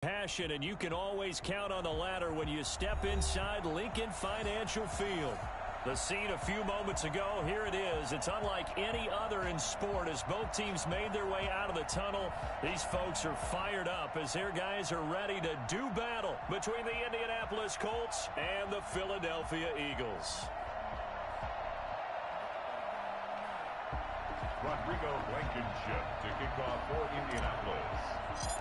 Passion, and you can always count on the ladder when you step inside Lincoln Financial Field. The scene a few moments ago, here it is. It's unlike any other in sport as both teams made their way out of the tunnel. These folks are fired up as their guys are ready to do battle between the Indianapolis Colts and the Philadelphia Eagles. Rodrigo Blankenship to kick off for Indianapolis.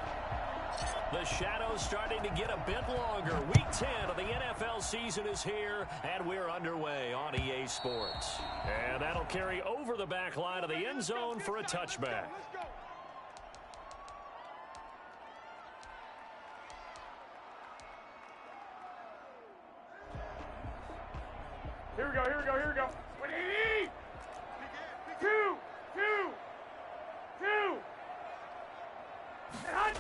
The shadow's starting to get a bit longer. Week 10 of the NFL season is here, and we're underway on EA Sports. And that'll carry over the back line of the end zone for a touchback. Here we go, here we go, here we go. 180! 2, 2, 2. And hunt!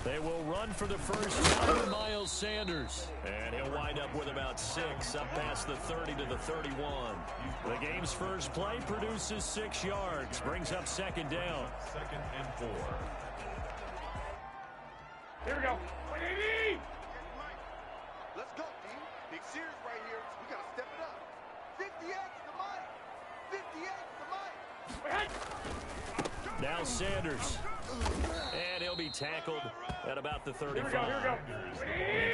They will run for the first down to Miles Sanders. And he'll wind up with about 6 up past the 30 to the 31. The game's first play produces 6 yards. Brings up second down. 2nd and 4. Here we go. 180! Let's go, team. Big series right here. We got to step it up. 58's the mic. 58's the mic. Now Sanders. And he'll be tackled at about the 35. Here we go.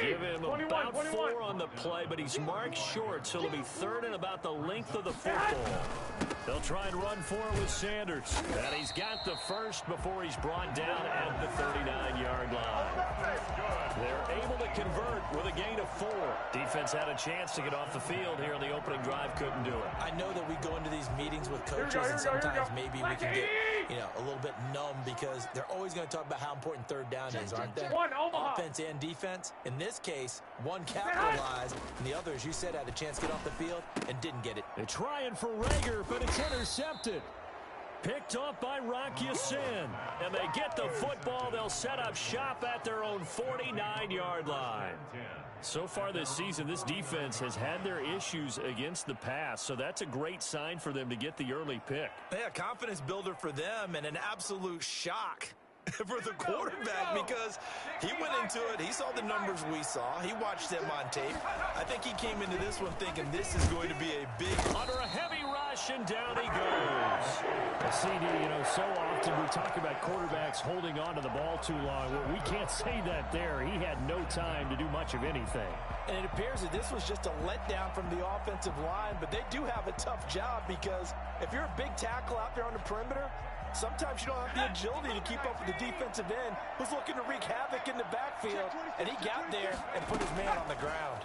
Give him 21, about 21. 4 on the play, but he's marked short, so it'll be 3rd and about the length of the football. They'll try and run for it with Sanders. And he's got the first before he's brought down at the 39-yard line. They're able to convert with a gain of 4. Defense had a chance to get off the field here in the opening drive, couldn't do it. I know that we go into these meetings with coaches, and sometimes maybe we can get, a little bit numb because they're always going to talk about how important 3rd down is, aren't they? Offense and defense. In this case, one capitalized, and the other, as you said, had a chance to get off the field and didn't get it. They're trying for Rager, but it's intercepted. Picked off by wk7. And they get the football. They'll set up shop at their own 49-yard line. So far this season, this defense has had their issues against the pass, so that's a great sign for them to get the early pick. Yeah, confidence builder for them and an absolute shock for the quarterback because he went into it. He saw the numbers we saw. He watched them on tape. I think he came into this one thinking this is going to be a big... Under a heavy rush, and down he goes. CD, so often we talk about quarterbacks holding on to the ball too long. Well, we can't say that there. He had no time to do much of anything. And it appears that this was just a letdown from the offensive line, but they do have a tough job because if you're a big tackle out there on the perimeter, sometimes you don't have the agility to keep up with the defensive end who's looking to wreak havoc in the backfield, and he got there and put his man on the ground.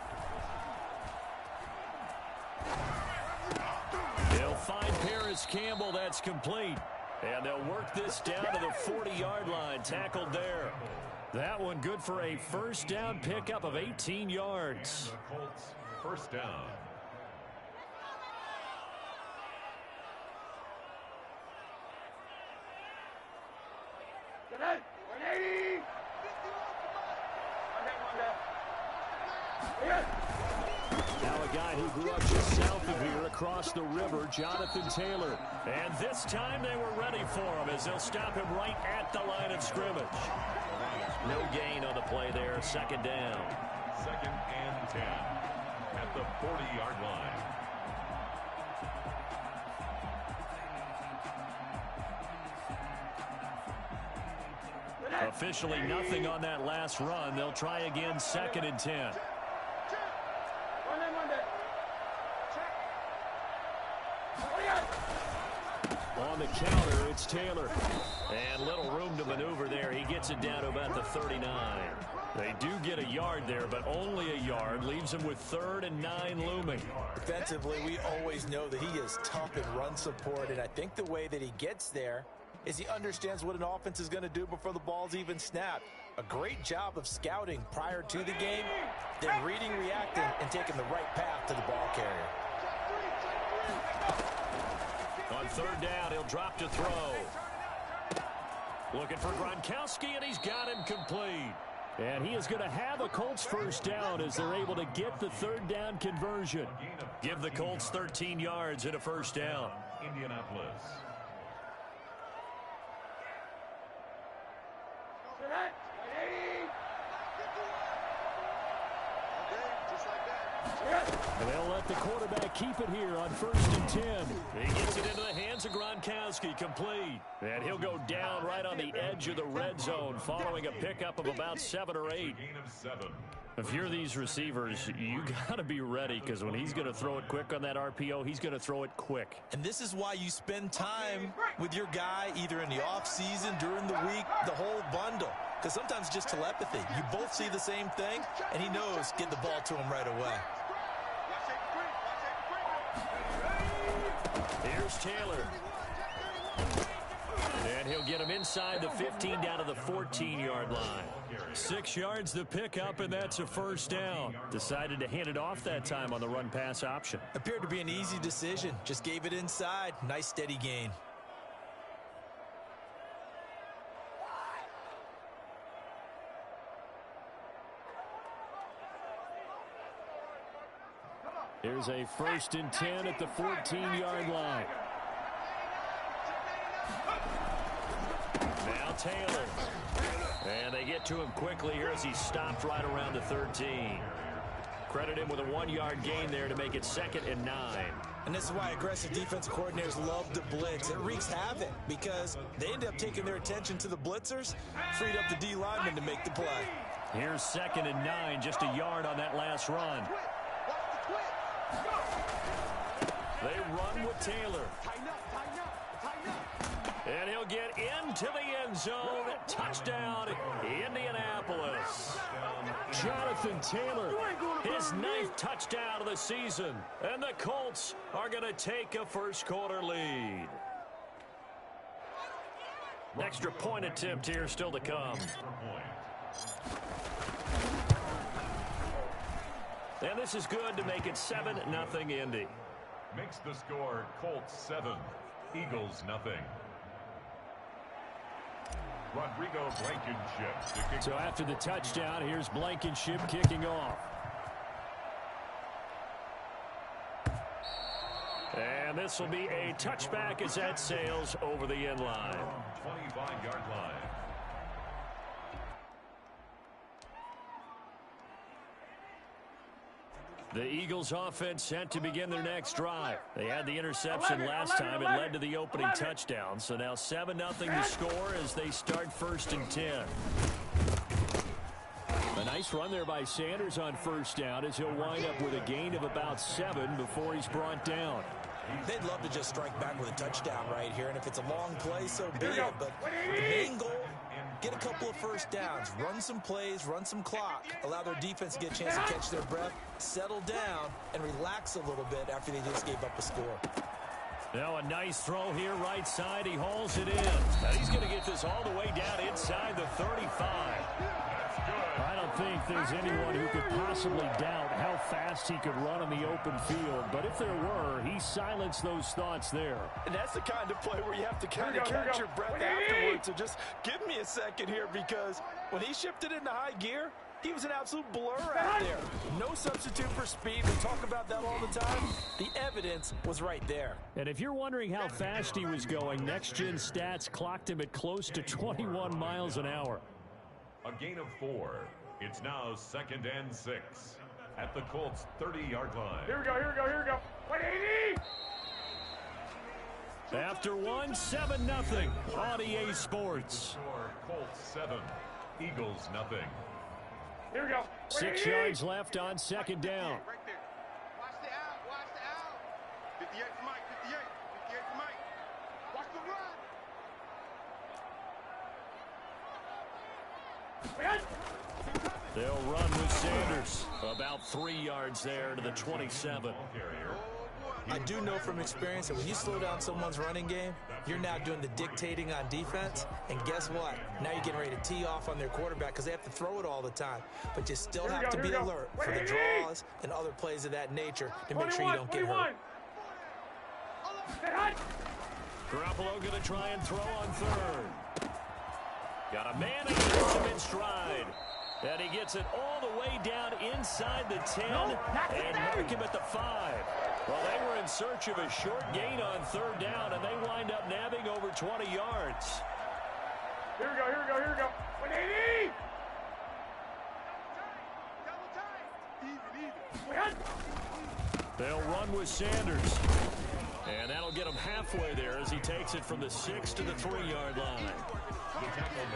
They'll find Paris Campbell. That's complete. And they'll work this down to the 40-yard line. Tackled there. That one good for a first down pickup of 18 yards. The Colts, first down. Good night. 180! Here. Now a guy who grew up just south of here across the river, Jonathan Taylor. And this time they were ready for him as they'll stop him right at the line of scrimmage. No gain on the play there, second down. 2nd and 10 at the 40-yard line. Officially nothing on that last run. They'll try again, 2nd and 10. On the counter, it's Taylor. And little room to maneuver there. He gets it down to about the 39. They do get a yard there, but only a yard. Leaves him with 3rd and 9 looming. Defensively, we always know that he is tough in run support, and I think the way that he gets there is he understands what an offense is going to do before the ball's even snapped. A great job of scouting prior to the game, then reading, reacting, and taking the right path to the ball carrier. On 3rd down, he'll drop to throw. Looking for Gronkowski, and he's got him complete. And he is going to have a Colts first down as they're able to get the 3rd down conversion. Give the Colts 13 yards and a first down. Indianapolis. Good night. 180! And they'll let the quarterback keep it here on 1st and 10. He gets it into the hands of Gronkowski, complete. And he'll go down right on the edge of the red zone following a pickup of about 7 or 8. If you're these receivers, you got to be ready because when he's going to throw it quick on that RPO, he's going to throw it quick. And this is why you spend time with your guy either in the offseason, during the week, the whole bundle. Because sometimes it's just telepathy. You both see the same thing, and he knows get the ball to him right away. Here's Taylor. And he'll get him inside the 15 down to the 14-yard line. 6 yards the pickup, and that's a 1st down. Decided to hand it off that time on the run-pass option. Appeared to be an easy decision. Just gave it inside. Nice steady gain. Here's a 1st and 10 at the 14-yard line. Now Taylor. And they get to him quickly here as he stopped right around the 13. Credit him with a 1-yard gain there to make it 2nd and 9. And this is why aggressive defensive coordinators love to blitz. It wreaks havoc because they end up taking their attention to the blitzers, freed up the D lineman to make the play. Here's 2nd and 9, just a yard on that last run. They run with Taylor. And he'll get into the end zone. Touchdown, Indianapolis. Jonathan Taylor, his 9th touchdown of the season. And the Colts are going to take a first-quarter lead. Extra point attempt here still to come. And this is good to make it 7-0 Indy. Makes the score Colts 7, Eagles nothing. Rodrigo Blankenship. So after the touchdown, here's Blankenship kicking off. And this will be a touchback as that sails over the end line. 25-yard line. The Eagles offense set to begin their next drive. They had the interception last time. It led to the opening touchdown. So now 7-0 the score as they start 1st and 10. A nice run there by Sanders on 1st down as he'll wind up with a gain of about 7 before he's brought down. They'd love to just strike back with a touchdown right here, and if it's a long play, so be it. But the main goal, get a couple of 1st downs, run some plays, run some clock, allow their defense to get a chance to catch their breath, settle down, and relax a little bit after they just gave up a score. Now a nice throw here, right side. He hauls it in. Now he's going to get this all the way down inside the 35. I don't think there's anyone who could possibly doubt how fast he could run on the open field. But if there were, he silenced those thoughts there. And that's the kind of play where you have to kind of catch your breath afterwards. So just give me a second here, because when he shifted into high gear, he was an absolute blur out there. No substitute for speed. We talk about that all the time. The evidence was right there. And if you're wondering how fast he was going, Next Gen Stats clocked him at close to 21 miles an hour. A gain of 4. It's now 2nd and 6 at the Colts 30-yard line. Here we go, here we go, here we go. 180! After 7-0 on EA Sports. Colts 7, Eagles nothing. Here we go. 6 yards left on 2nd down. Right there. Watch the out. Watch the out. 58 for Mike. 58. 58 for Mike. Watch the run. They'll run with Sanders. About 3 yards there to the 27. I do know from experience that when you slow down someone's running game, you're now doing the dictating on defense. And guess what? Now you're getting ready to tee off on their quarterback because they have to throw it all the time. But you still have to be alert for the draws and other plays of that nature to make sure you don't get hurt. Garoppolo going to try and throw on 3rd. Got a man and gets him in stride. And he gets it all the way down inside the 10 and mark him at the 5. Well, they were in search of a short gain on 3rd down, and they wind up nabbing over 20 yards. Here we go, here we go, here we go. 180! Double time. Even. They'll run with Sanders. And that'll get him halfway there as he takes it from the 6 to the 3-yard line.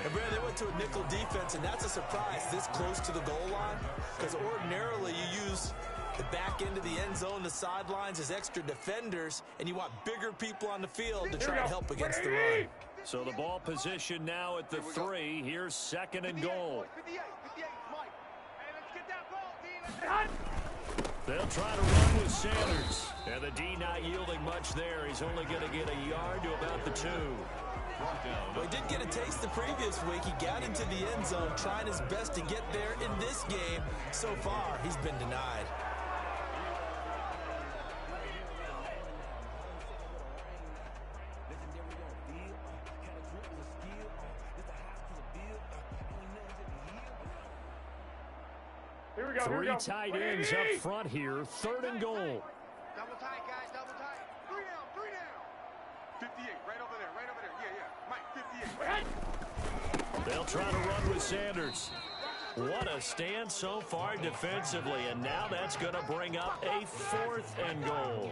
And Brad, they went to a nickel defense, and that's a surprise this close to the goal line, because ordinarily you use the back end of the end zone, the sidelines as extra defenders, and you want bigger people on the field to try and help against the run. So the ball position now at the 3. Here's 2nd and goal. They'll try to run with Sanders. And the D not yielding much there. He's only going to get a yard to about the 2. Well, he did get a taste the previous week. He got into the end zone, trying his best to get there in this game. So far, he's been denied. Here we go, 3 tight ends up front here. 3rd and goal. Double tight, guys, double tight. 3 down. 58, right over there. Yeah. Mike, 58. They'll try to run with Sanders. What a stand so far defensively, and now that's going to bring up a 4th and goal.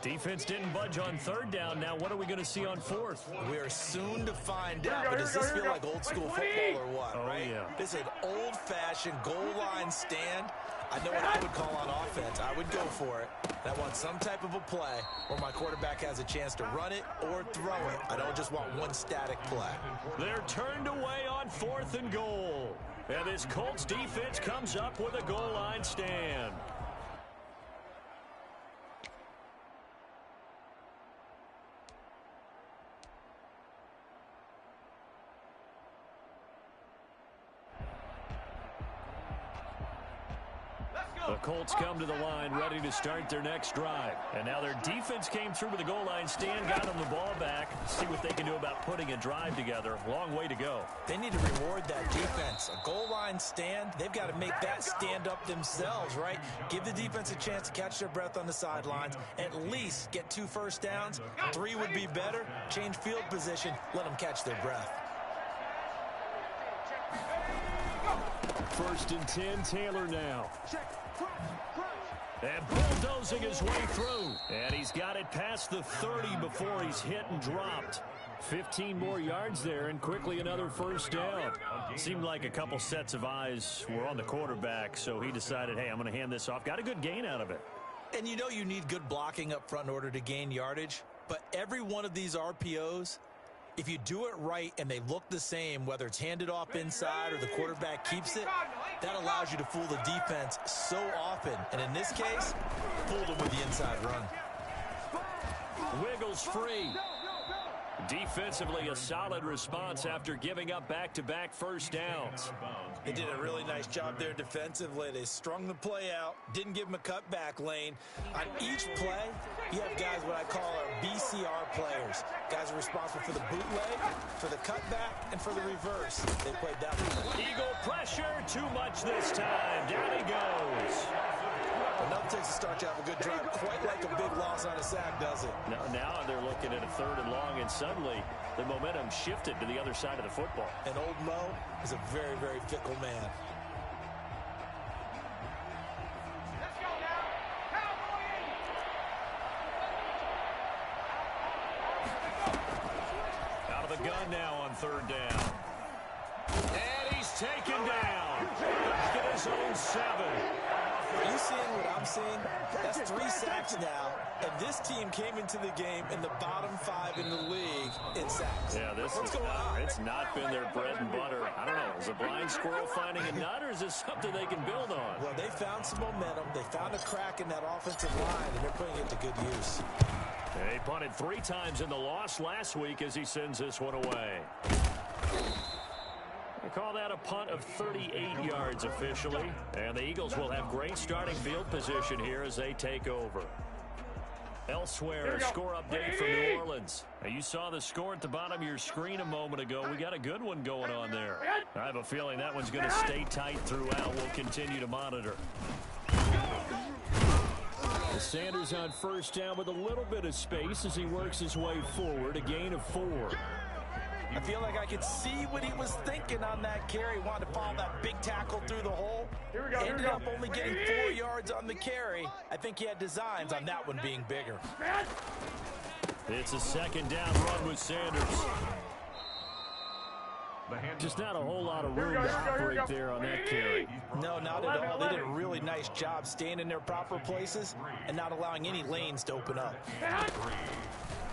Defense didn't budge on 3rd down. Now what are we going to see on 4th? We are soon to find out, but does this feel like old school football or what, right? Yeah. This is an old-fashioned goal line stand. I know what I would call on offense. I would go for it. I want some type of a play where my quarterback has a chance to run it or throw it. I don't just want one static play. They're turned away on 4th and goal. And this Colts defense comes up with a goal line stand. The Colts come to the line ready to start their next drive. And now their defense came through with a goal line stand, got them the ball back. See what they can do about putting a drive together. Long way to go. They need to reward that defense. A goal line stand, they've got to make that stand up themselves, right? Give the defense a chance to catch their breath on the sidelines. At least get 2 first downs. 3 would be better. Change field position. Let them catch their breath. 1st and 10, Taylor now. And bulldozing his way through. And he's got it past the 30 before he's hit and dropped. 15 more yards there, and quickly another 1st down. Seemed like a couple sets of eyes were on the quarterback, so he decided, hey, I'm going to hand this off. Got a good gain out of it. And you know you need good blocking up front in order to gain yardage, but every one of these RPOs, if you do it right and they look the same, whether it's handed off inside or the quarterback keeps it, that allows you to fool the defense so often. And in this case, fooled them with the inside run. Wiggles free. Defensively, a solid response after giving up back-to-back 1st downs. They did a really nice job there defensively. They strung the play out, didn't give them a cutback lane. On each play, you have guys what I call our BCR players. Guys are responsible for the bootleg, for the cutback, and for the reverse. They played that one. Eagle pressure, too much this time. Down he goes. Enough takes to start to have a good drive. Quite like a big loss on a sack, does it? Now they're looking at a 3rd and long, and suddenly the momentum shifted to the other side of the football. And old Mo is a very, very fickle man. Let's go now. Cowboys! Out of the gun now on 3rd down. And he's taken down. Back at his own 7. Are you seeing what I'm seeing? That's 3 sacks now, and this team came into the game in the bottom 5 in the league in sacks. Yeah, it's not been their bread and butter. I don't know. Is a blind squirrel finding a nut, or is this something they can build on? Well, they found some momentum. They found a crack in that offensive line, and they're putting it to good use. They punted 3 times in the loss last week as he sends this one away. They call that a punt of 38 yards officially. And the Eagles will have great starting field position here as they take over. Elsewhere, a score update from New Orleans. Now, you saw the score at the bottom of your screen a moment ago. We got a good one going on there. I have a feeling that one's going to stay tight throughout. We'll continue to monitor. Sanders on 1st down with a little bit of space as he works his way forward. A gain of 4. I feel like I could see what he was thinking on that carry. Wanted to follow that big tackle through the hole. Here we go. Ended ended up only getting 4 yards on the carry. I think he had designs on that one being bigger. It's a second down run with Sanders. Just not a whole lot of room to operate there on that carry. No, not at all. They did a really nice job staying in their proper places and not allowing any lanes to open up.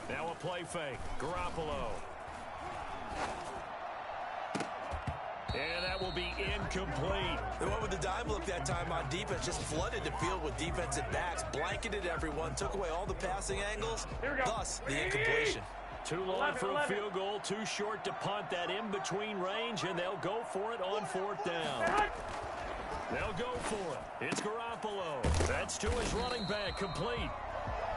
Now a play fake. Garoppolo. And that will be incomplete. They went with the dime look that time on defense, just flooded the field with defensive backs, blanketed everyone, took away all the passing angles, thus the incompletion. Too long for a field goal, too short to punt. That in-between range, and they'll go for it on fourth down. They'll go for it. It's Garoppolo. That's to his running back, complete.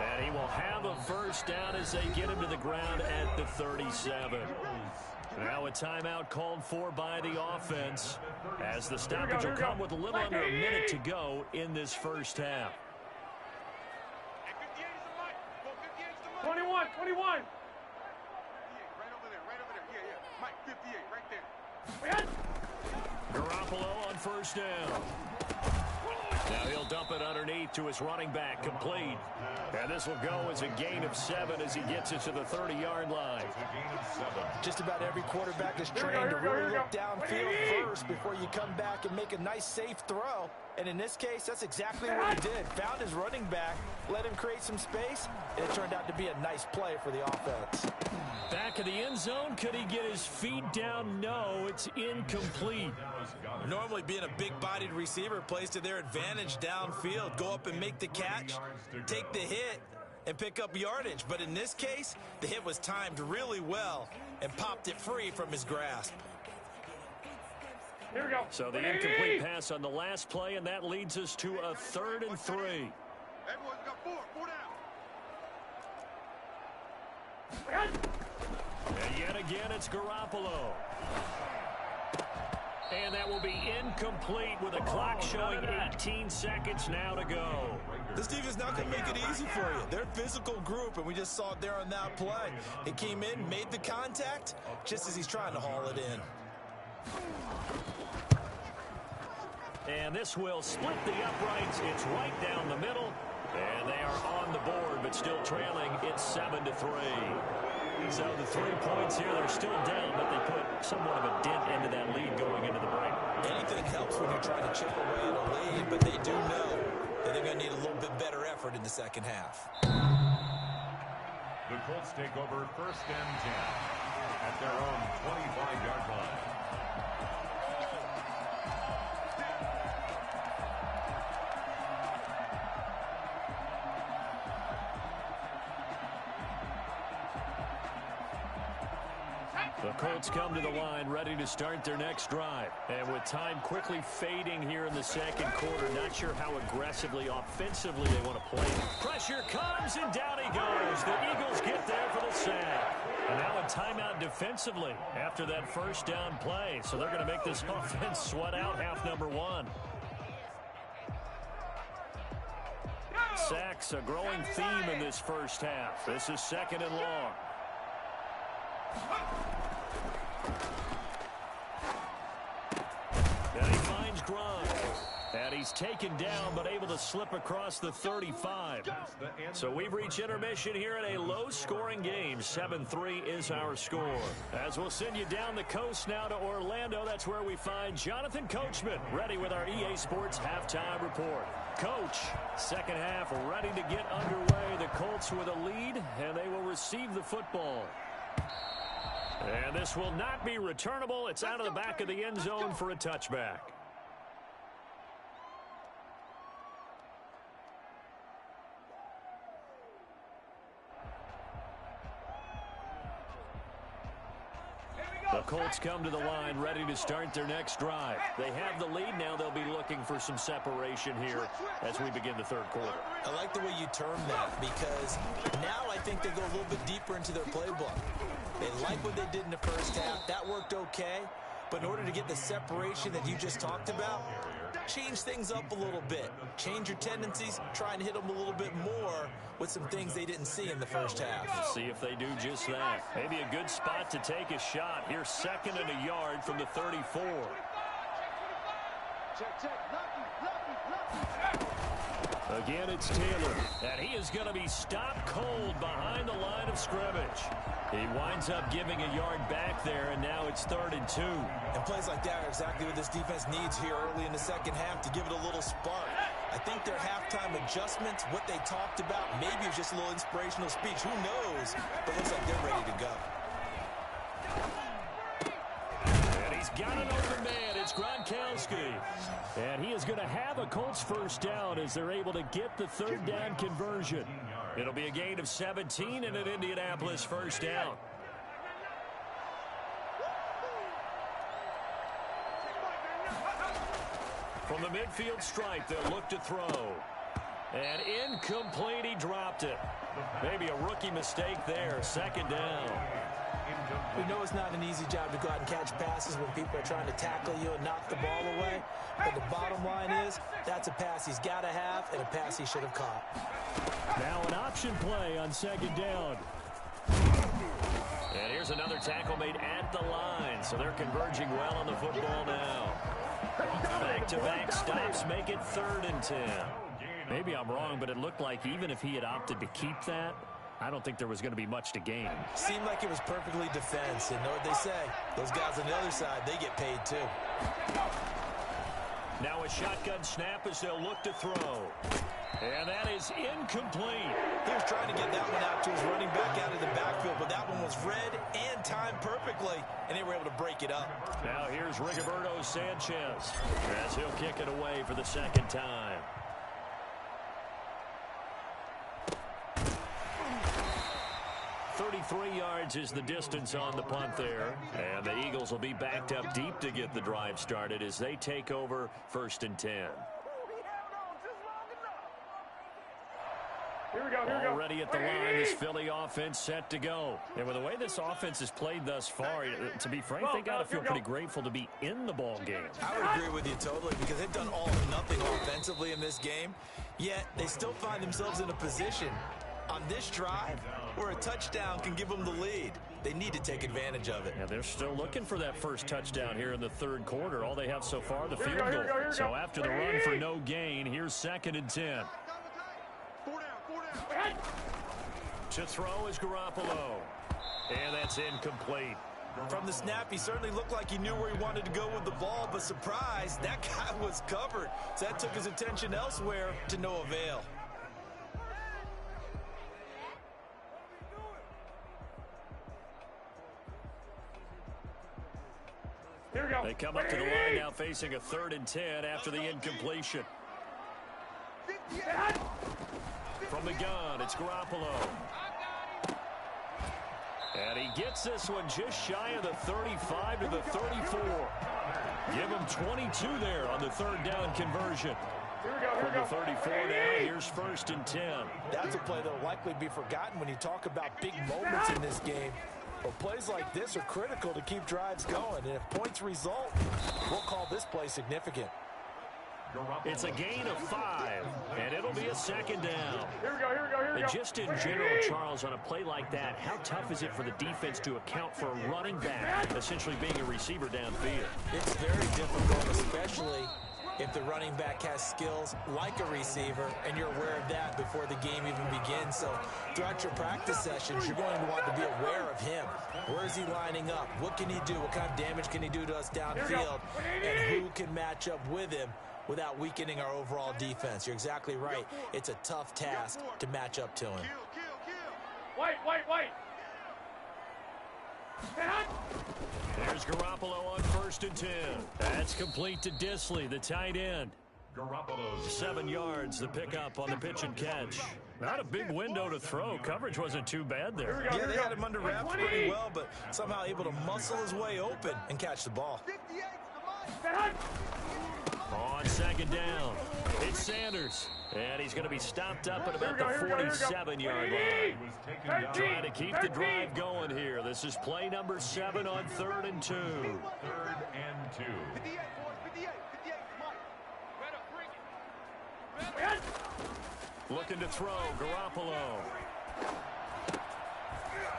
And he will have a first down as they get him to the ground at the 37. Now a timeout called for by the offense as the stoppage will come with a little under a minute to go in this first half. 21. Right over there. Yeah. Mike, 58, right there. Garoppolo on first down. Now he'll dump it underneath to his running back, complete. And this will go as a gain of 7 as he gets it to the 30-yard line. Just about every quarterback is trained to really look downfield first before you come back and make a nice, safe throw. And in this case, that's exactly what he did. Found his running back, let him create some space, and it turned out to be a nice play for the offense. Back of the end zone, could he get his feet down? No, it's incomplete. Normally being a big-bodied receiver plays to their advantage downfield. Go up and make the catch, take the hit, and pick up yardage. But in this case, the hit was timed really well and popped it free from his grasp. Here we go. So the incomplete pass on the last play, and that leads us to a 3rd and 3. Everyone's got 4 down. And yet again, it's Garoppolo. And that will be incomplete with a clock showing 18 seconds now to go. This defense not going to make it easy for you. They're a physical group, and we just saw it there on that play. He came in, made the contact, just as he's trying to haul it in. And this will split the uprights. It's right down the middle. And they are on the board, but still trailing. It's 7-3. So the 3 points here, they're still down, but they put somewhat of a dent into that lead going into the break. Anything helps when you're trying to chip away at a lead, but they do know that they're going to need a little bit better effort in the second half. The Colts take over 1st and 10 at their own 25-yard line. The Colts come to the line ready to start their next drive. And with time quickly fading here in the second quarter, not sure how aggressively, offensively they want to play. Pressure comes, and down he goes. The Eagles get there for the sack. And now a timeout defensively after that first down play. So they're going to make this offense sweat out half number 1. Sacks, a growing theme in this first half. This is 2nd and long. And he finds Grimes. And he's taken down, but able to slip across the 35. So we've reached intermission here in a low-scoring game. 7-3 is our score. As we'll send you down the coast now to Orlando, that's where we find Jonathan Coachman, ready with our EA Sports halftime report. Coach, second half ready to get underway. The Colts with a lead, and they will receive the football. And this will not be returnable. It's out of the back of the end zone for a touchback. The Colts come to the line ready to start their next drive. They have the lead now. They'll be looking for some separation here as we begin the third quarter. I like the way you term that because now I think they go a little bit deeper into their playbook. They like what they did in the first half. That worked okay. But in order to get the separation that you just talked about, change things up a little bit. Change your tendencies. Try and hit them a little bit more with some things they didn't see in the first half. Let's see if they do just that. Maybe a good spot to take a shot. Here's 2nd and a yard from the 34. Again, it's Taylor, and he is going to be stopped cold behind the line of scrimmage. He winds up giving a yard back there, and now it's 3rd and 2. And plays like that are exactly what this defense needs here early in the second half to give it a little spark. I think their halftime adjustments, what they talked about, maybe it was just a little inspirational speech. Who knows? But it looks like they're ready to go. And he's got an open man. It's Gronkowski. And he is going to have a Colts first down as they're able to get the 3rd down conversion. It'll be a gain of 17 and an Indianapolis first down. From the midfield stripe, they'll look to throw. And incomplete, he dropped it. Maybe a rookie mistake there, 2nd down. We know it's not an easy job to go out and catch passes when people are trying to tackle you and knock the ball away. But the bottom line is, that's a pass he's got to have and a pass he should have caught. Now an option play on 2nd down. And here's another tackle made at the line, so they're converging well on the football now. Back-to-back stops make it 3rd and 10. Maybe I'm wrong, but it looked like even if he had opted to keep that, I don't think there was going to be much to gain. Seemed like it was perfectly defense, and know what they say. Those guys on the other side, they get paid too. Now a shotgun snap as they'll look to throw. And that is incomplete. He was trying to get that one out to his running back out of the backfield, but that one was read and timed perfectly, and they were able to break it up. Now here's Rigoberto Sanchez as he'll kick it away for the 2nd time. .33 yards is the distance on the punt there. And the Eagles will be backed up deep to get the drive started as they take over 1st and 10. Here we go, here we go. Already at the line, this Philly offense set to go. And with the way this offense has played thus far, to be frank, they got to feel pretty grateful to be in the ball game. I would agree with you totally because they've done all or nothing offensively in this game, yet they still find themselves in a position on this drive where a touchdown can give them the lead. They need to take advantage of it. Yeah, they're still looking for that first touchdown here in the 3rd quarter. All they have so far, the field goal. So after the run for no gain, here's 2nd and 10. 4 down. To throw is Garoppolo. And that's incomplete. From the snap, he certainly looked like he knew where he wanted to go with the ball, but surprise, that guy was covered. So that took his attention elsewhere to no avail. Here we go. They come up to the line now facing a 3rd and 10 after the incompletion. From the gun, it's Garoppolo. And he gets this one just shy of the 35 to the 34. Give him 22 there on the 3rd down conversion. Here we go, here we From go. the 34 now, here's 1st and 10. That's a play that will likely be forgotten when you talk about big moments in this game. But plays like this are critical to keep drives going. And if points result, we'll call this play significant. It's a gain of 5, and it'll be a 2nd down. Here we go, here we go, here we go. And just in general, Charles, on a play like that, how tough is it for the defense to account for a running back essentially being a receiver downfield? It's very difficult, especially if the running back has skills like a receiver, and you're aware of that before the game even begins. So throughout your practice sessions, you're going to want to be aware of him. Where is he lining up? What can he do? What kind of damage can he do to us downfield? And who can match up with him without weakening our overall defense? You're exactly right. It's a tough task to match up to him. White. There's Garoppolo on 1st and 10. That's complete to Disley, the tight end. Garoppolo. 7 yards, the pickup on the pitch and catch. Not a big window to throw. Coverage wasn't too bad there. Yeah, they had him under wraps pretty well, but somehow able to muscle his way open and catch the ball. On 2nd down, it's Sanders. And he's going to be stopped up at about the 47-yard line. Trying to keep the drive going here. This is play number 7 on 3rd and 2. 3rd and 2. 58, Looking to throw, Garoppolo.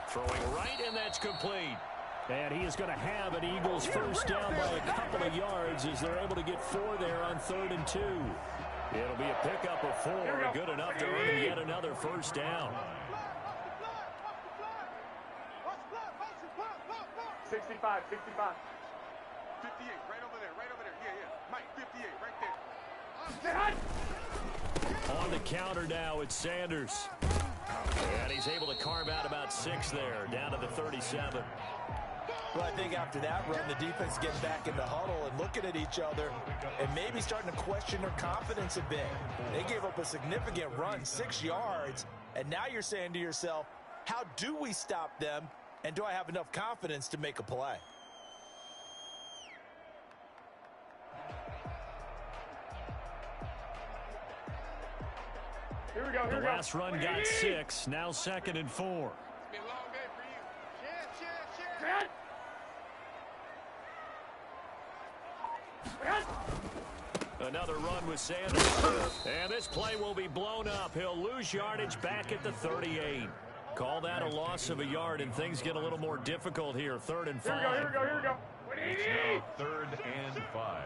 Throwing right, and that's complete. And he is going to have an Eagles first down by a couple of yards as they're able to get 4 there on 3rd and 2. It'll be a pickup of 4, good enough to earn him yet another first down. 65, 65. 58, right over there, yeah, yeah. Mike, 58, right there. On the counter now, it's Sanders. And he's able to carve out about 6 there, down to the 37. Well, I think after that run, the defense getting back in the huddle and looking at each other and maybe starting to question their confidence a bit. They gave up a significant run, 6 yards, and now you're saying to yourself, how do we stop them, and do I have enough confidence to make a play? Here we go, The last run got 6, now 2nd and 4. It's been a long day for you. Shit. Another run with Sanders. And this play will be blown up. He'll lose yardage back at the 38. Call that a loss of a yard, and things get a little more difficult here. 3rd and 5. Here we go. It's now 3rd and 5.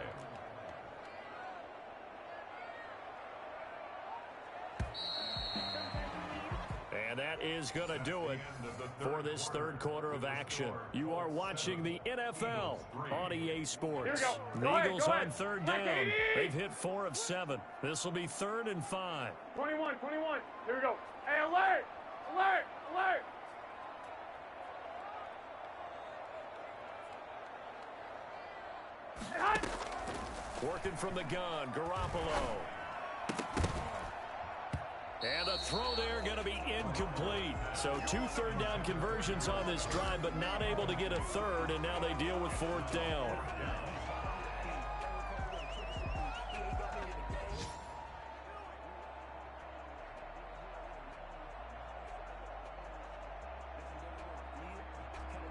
And that is going to do it for this 3rd quarter of action. You are watching the NFL on EA Sports. The Eagles on 3rd down. They've hit 4 of 7. This will be 3rd and 5. 21. Here we go. Hey, alert! Working from the gun, Garoppolo. And the throw there going to be incomplete. So 2 third down conversions on this drive, but not able to get a 3rd, and now they deal with 4th down.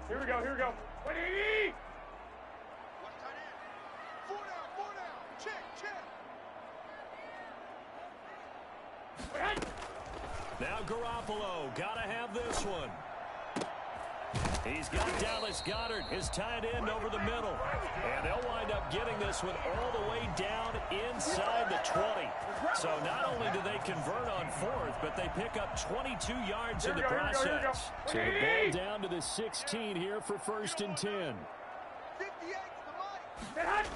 Here we go. 180! Watch tight end. 4 down. Check. Now Garoppolo, got to have this one. He's got Dallas Goedert, his tight end, over the middle. And they'll wind up getting this one all the way down inside the 20. So not only do they convert on 4th, but they pick up 22 yards in the process. So the ball down to the 16 here for 1st and 10. 58 to Mike.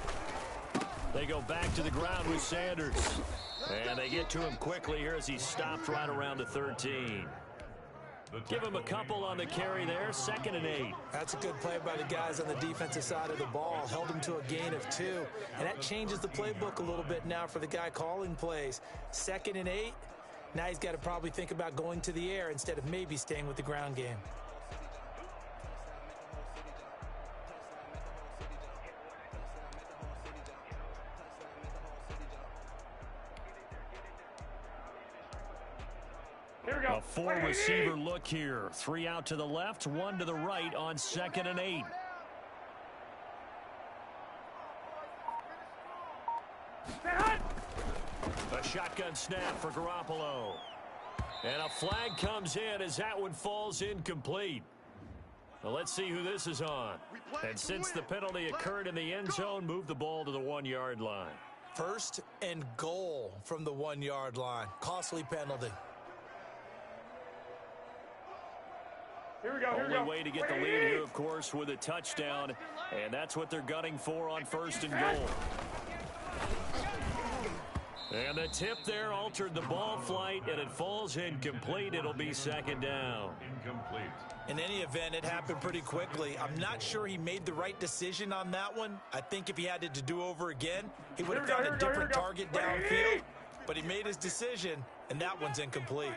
They go back to the ground with Sanders. And they get to him quickly here as he's stopped right around the 13. Give him a couple on the carry there, 2nd and 8. That's a good play by the guys on the defensive side of the ball. Held him to a gain of 2. And that changes the playbook a little bit now for the guy calling plays. 2nd and 8. Now he's got to probably think about going to the air instead of maybe staying with the ground game. A 4-receiver look here. 3 out to the left, 1 to the right on 2nd and 8. A shotgun snap for Garoppolo. And a flag comes in as that one falls incomplete. Well, let's see who this is on. And since the penalty occurred in the end zone, move the ball to the 1-yard line. 1st and goal from the 1-yard line. Costly penalty. Here we go. Only way to get the lead here, of course, with a touchdown. And that's what they're gunning for on 1st and goal. And the tip there altered the ball flight, and it falls incomplete. It'll be 2nd down. Incomplete. In any event, it happened pretty quickly. I'm not sure he made the right decision on that one. I think if he had it to do over again, he would have found a different target downfield. But he made his decision, and that one's incomplete.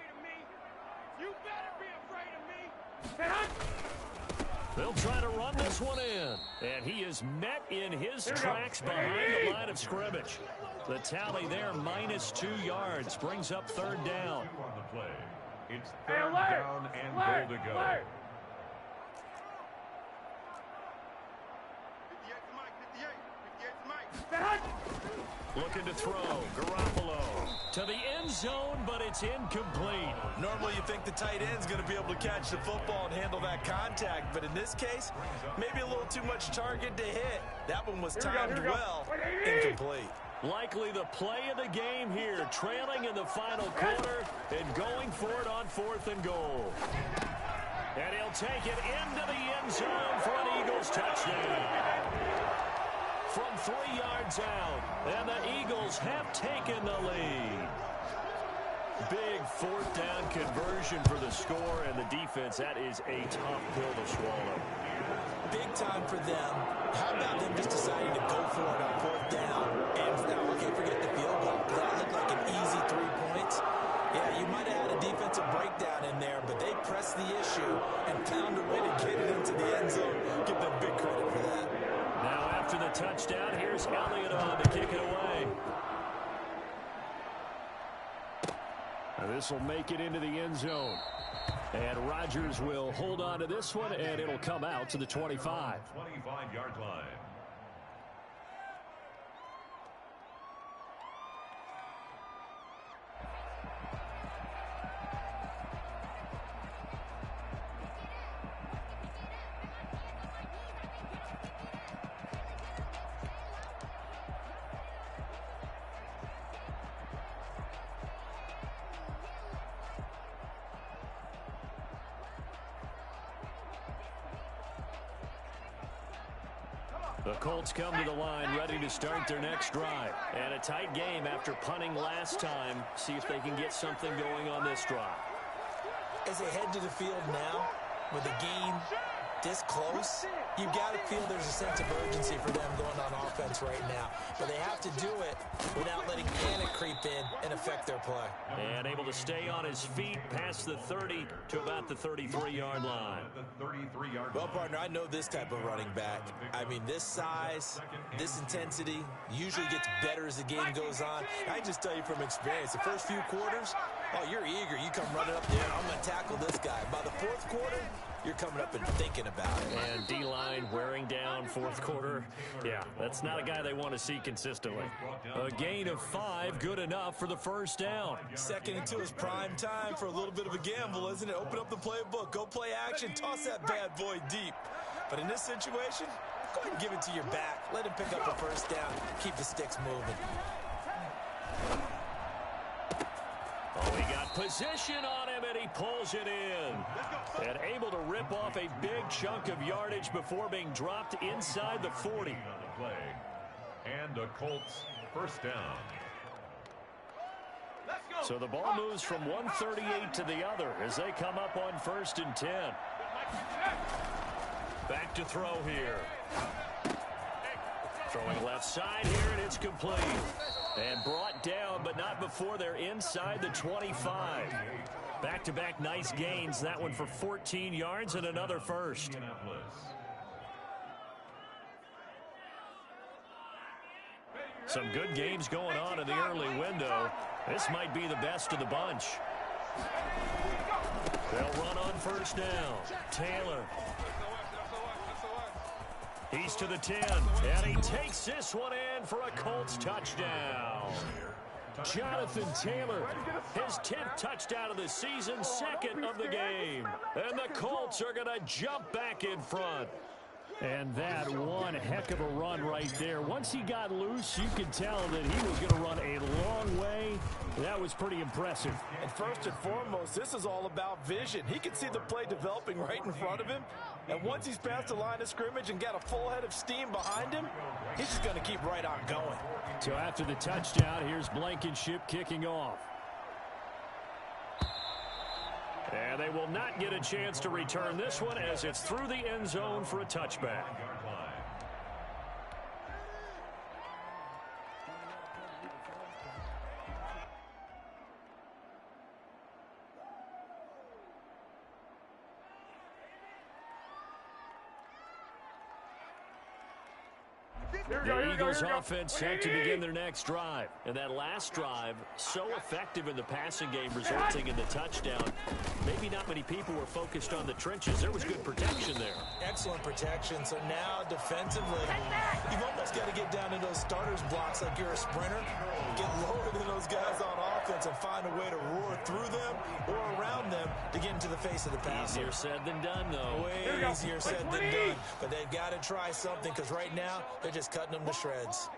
They'll try to run this one in. And he is met in his tracks behind the line of scrimmage. The tally there, -2 yards, brings up 3rd down. On the play. It's 3rd down and goal to go. 58 to Mike. Looking to throw. Garoppolo to the end zone, but it's incomplete. Normally you think the tight end's going to be able to catch the football and handle that contact, but in this case, maybe a little too much target to hit. That one was timed well. Incomplete. Likely the play of the game here, trailing in the final quarter and going for it on 4th and goal. And he'll take it into the end zone for an Eagles touchdown. From 3 yards out, and the Eagles have taken the lead. Big 4th down conversion for the score, and the defense, that is a tough pill to swallow. Big time for them. How about them just deciding to go for it on 4th down? And okay, forget the field goal. That looked like an easy 3 points. Yeah, you might have had a defensive breakdown in there, but they pressed the issue and found a way to get it into the end zone. Give them big credit for that. Now after the touchdown, here's Elliott on to kick it away. This will make it into the end zone. And Rodgers will hold on to this one, and it'll come out to the 25. 25-yard line. The Colts come to the line ready to start their next drive. And a tight game after punting last time. See if they can get something going on this drive. As they head to the field now, with the game this close, you've got to feel there's a sense of urgency for them going on offense right now. But they have to do it without letting panic creep in and affect their play. And able to stay on his feet past the 30 to about the 33-yard line. Well, partner, I know this type of running back. I mean, this size, this intensity usually gets better as the game goes on. I just tell you from experience, the first few quarters, oh, you're eager. You come running up there, I'm going to tackle this guy. By the 4th quarter, you're coming up and thinking about it. And D-line wearing down 4th quarter. Yeah, that's not a guy they want to see consistently. A gain of 5, good enough for the first down. 2nd and 2 is prime time for a little bit of a gamble, isn't it? Open up the playbook, go play action, toss that bad boy deep. But in this situation, go ahead and give it to your back. Let him pick up the first down, keep the sticks moving. Oh, he got position on him, and he pulls it in. And able to rip off a big chunk of yardage before being dropped inside the 40. And the Colts first down. So the ball moves from 138 to the other as they come up on 1st and 10. Back to throw here. Throwing left side here, and it's complete. And brought down, but not before they're inside the 25. Back-to-back nice gains. That one for 14 yards and another first. Some good games going on in the early window. This might be the best of the bunch. They'll run on 1st down. Taylor. He's to the 10, and he takes this one in for a Colts touchdown. Jonathan Taylor, his 10th touchdown of the season, 2nd of the game. And the Colts are going to jump back in front. And that one heck of a run right there. Once he got loose, you could tell that he was going to run a long way. That was pretty impressive. And first and foremost, this is all about vision. He can see the play developing right in front of him. And once he's past the line of scrimmage and got a full head of steam behind him, he's just going to keep right on going. So after the touchdown, here's Blankenship kicking off. And they will not get a chance to return this one as it's through the end zone for a touchback. The Eagles offense set to begin their next drive. And that last drive, so effective in the passing game, resulting in the touchdown. Maybe not many people were focused on the trenches. There was good protection there. Excellent protection. So now defensively, you've almost got to get down to those starters blocks like you're a sprinter. Get lower than those guys on offense and find a way to roar through them or around them to get into the face of the passer. Easier said than done, though. Way easier said than done. But they've got to try something because right now they're just cutting them to shreds.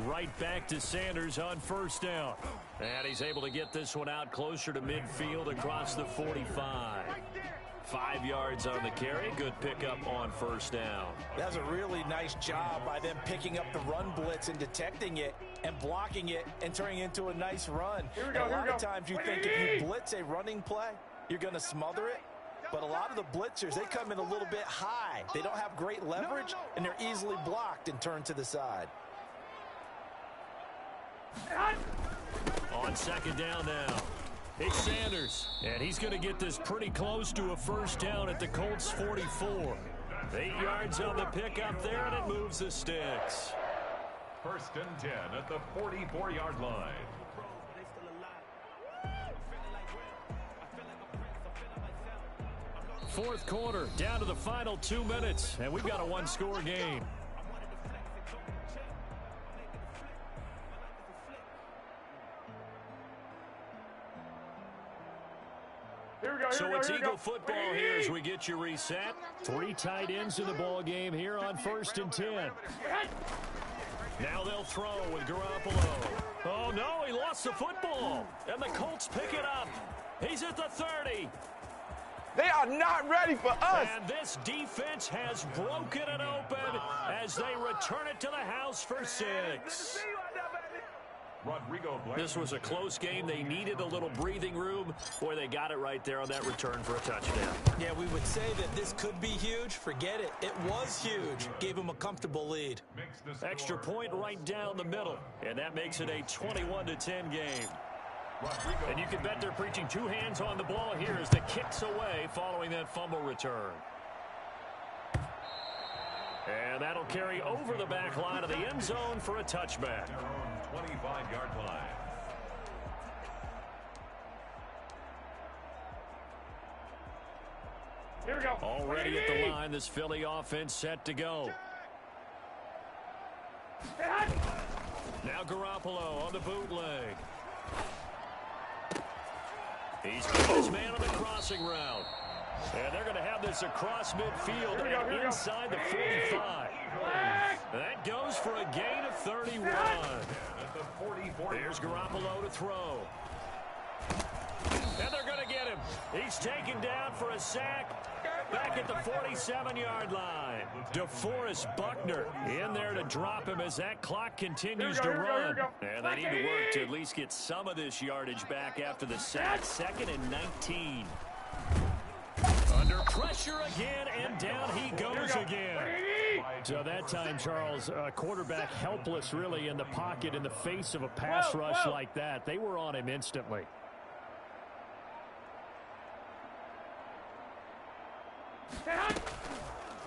Right back to Sanders on first down. And he's able to get this one out closer to midfield across the 45. 5 yards on the carry. Good pickup on first down. That's a really nice job by them picking up the run blitz and detecting it and blocking it and turning it into a nice run. A lot of times you think if you blitz a running play, you're going to smother it. But a lot of the blitzers, they come in a little bit high. They don't have great leverage, and they're easily blocked and turned to the side. On second down now. It's Sanders, and he's going to get this pretty close to a first down at the Colts 44. 8 yards on the pickup there, and it moves the sticks. First and 10 at the 44-yard line. Fourth quarter, down to the final 2 minutes, and we've got a one-score game. So it's Eagle football here as we get you reset. 3 tight ends in the ball game here on first and 10. Now they'll throw with Garoppolo. Oh, no, he lost the football. And the Colts pick it up. He's at the 30. They are not ready for us. And this defense has broken it open as they return it to the house for 6. This was a close game. They needed a little breathing room. Boy, they got it right there on that return for a touchdown. Yeah, we would say that this could be huge. Forget it. It was huge. Gave them a comfortable lead. Extra point right down the middle. And that makes it a 21-10 game. And you can bet they're preaching 2 hands on the ball here as the kick's away following that fumble return. And that'll carry over the back line of the end zone for a touchback. 25-yard line. Here we go. Already at the line, this Philly offense set to go. Now Garoppolo on the bootleg. He's got his man on the crossing route. And they're going to have this across midfield and inside the 45. That goes for a gain of 31. Here's Garoppolo to throw. And they're going to get him. He's taken down for a sack back at the 47-yard line. DeForest Buckner in there to drop him as that clock continues to run. And they need to work to at least get some of this yardage back after the sack. 2nd and 19. Under pressure again, and down he goes again. So that time, Charles, quarterback helpless really in the pocket in the face of a pass rush like that. They were on him instantly.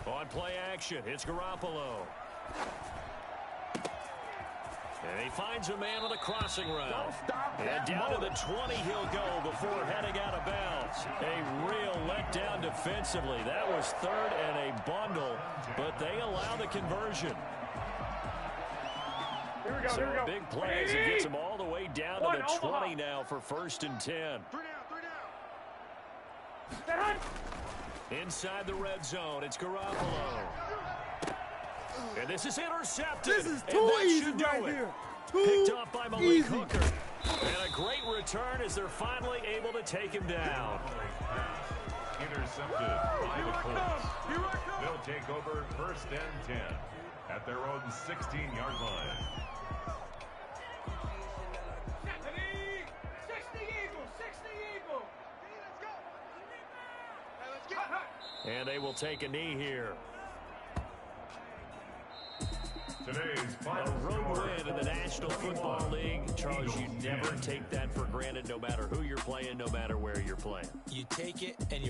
On play action, it's Garoppolo. And he finds a man on the crossing route. And down to the 20 he'll go before heading out of bounds. A real letdown defensively. That was 3rd and a bundle, but they allow the conversion. So a big play as he gets them all the way down to the 20 now for 1st and 10. Inside the red zone, it's Garoppolo. And this is intercepted. This is too easy right here. Picked off by Malik Hooker. And a great return as they're finally able to take him down. Intercepted by the Colts. They'll take over 1st and 10 at their own 16-yard line. 60 Eagles, 60 Eagles. Let's go. And they will take a knee here. Today's A final road score. win in the National Football League. Charles, you never take that for granted no matter who you're playing, no matter where you're playing. You take it and you